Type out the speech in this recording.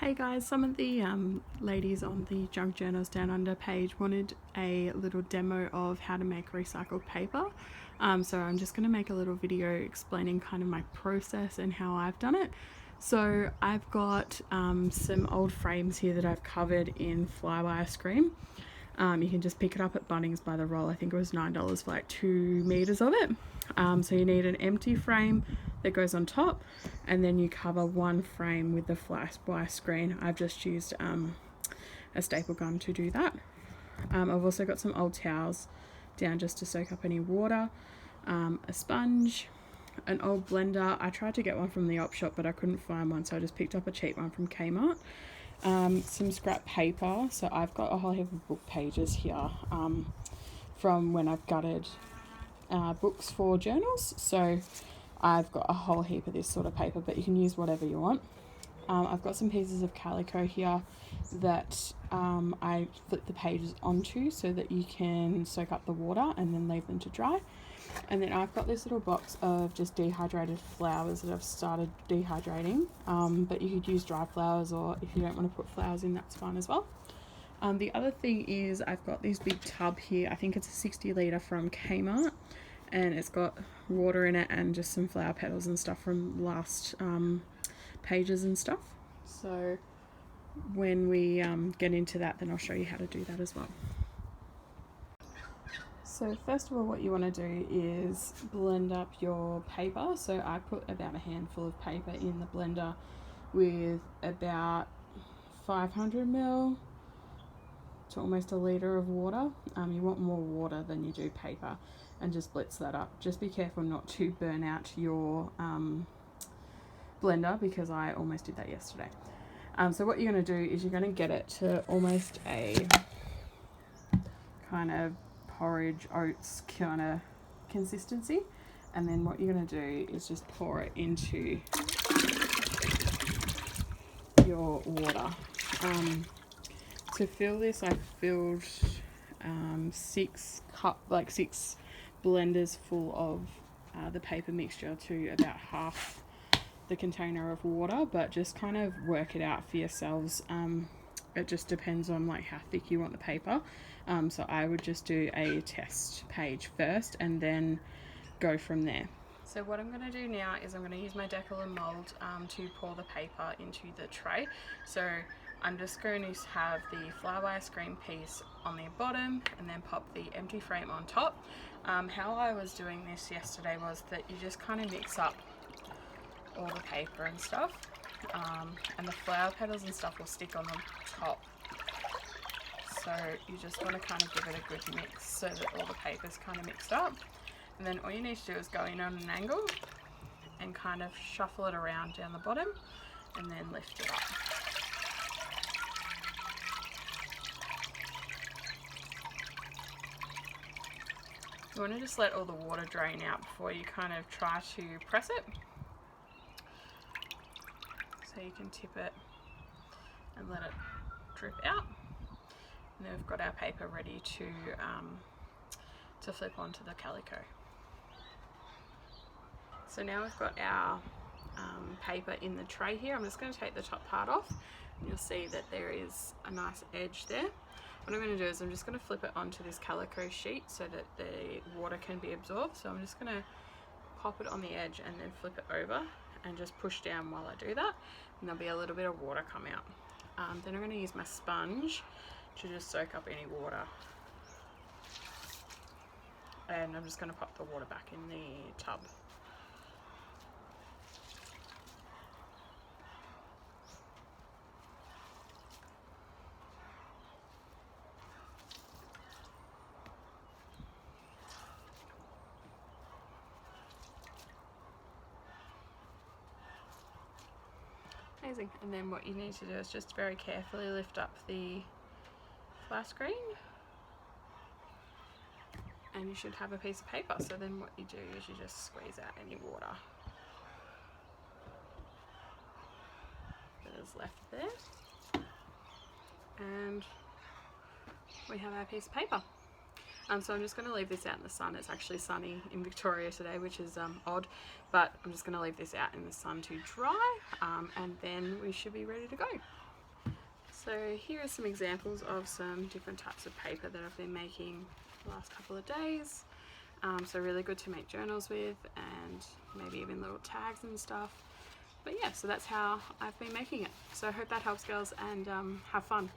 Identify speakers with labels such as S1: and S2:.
S1: Hey guys, some of the ladies on the Junk Journals Down Under page wanted a little demo of how to make recycled paper. So I'm just going to make a little video explaining kind of my process and how I've done it. So I've got some old frames here that I've covered in flywire screen. You can just pick it up at Bunnings by the roll. I think it was $9 for like 2 meters of it. So you need an empty frame that goes on top, and then you cover one frame with the flywire screen. I've just used a staple gun to do that. I've also got some old towels down just to soak up any water, a sponge, an old blender. I tried to get one from the op shop but I couldn't find one, so I just picked up a cheap one from Kmart. Some scrap paper, so I've got a whole heap of book pages here from when I've gutted books for journals, so I've got a whole heap of this sort of paper, but you can use whatever you want. I've got some pieces of Calico here that I flip the pages onto so that you can soak up the water and then leave them to dry. And then I've got this little box of just dehydrated flowers that I've started dehydrating, but you could use dry flowers, or if you don't want to put flowers in, that's fine as well. The other thing is I've got this big tub here. I think it's a 60 litre from Kmart, and it's got water in it and just some flower petals and stuff from last pages and stuff. So when we get into that, then I'll show you how to do that as well. So first of all, what you want to do is blend up your paper. So I put about a handful of paper in the blender with about 500 ml to almost a litre of water. You want more water than you do paper, and just blitz that up. Just be careful not to burn out your blender, because I almost did that yesterday. So what you're going to do is you're going to get it to almost a kind of porridge oats kind of consistency, and then what you're going to do is just pour it into your water. To fill this, I filled 6 blenders full of the paper mixture to about half the container of water, but just kind of work it out for yourselves. It just depends on like how thick you want the paper. So I would just do a test page first and then go from there. So what I'm going to do now is I'm going to use my Deckle and mould to pour the paper into the tray. So I'm just going to have the flywire screen piece on the bottom and then pop the empty frame on top. How I was doing this yesterday was that you just kind of mix up all the paper and stuff, and the flower petals and stuff will stick on the top. So you just want to kind of give it a good mix so that all the paper's kind of mixed up. And then all you need to do is go in on an angle and kind of shuffle it around down the bottom and then lift it up. You want to just let all the water drain out before you kind of try to press it. So you can tip it and let it drip out. And then we've got our paper ready to flip onto the Calico. So now we've got our paper in the tray here. I'm just going to take the top part off, and you'll see that there is a nice edge there. What I'm going to do is I'm just going to flip it onto this Calico sheet so that the water can be absorbed. So I'm just going to pop it on the edge and then flip it over and just push down while I do that, and there'll be a little bit of water come out. Then I'm going to use my sponge to just soak up any water, and I'm just going to pop the water back in the tub. Amazing. And then what you need to do is just very carefully lift up the flat screen, and you should have a piece of paper. So then what you do is you just squeeze out any water that is left there, and we have our piece of paper. So I'm just going to leave this out in the sun. It's actually sunny in Victoria today, which is odd, but I'm just going to leave this out in the sun to dry, and then we should be ready to go. So here are some examples of some different types of paper that I've been making the last couple of days. So really good to make journals with, and maybe even little tags and stuff. But yeah, so that's how I've been making it. So I hope that helps, girls, and have fun.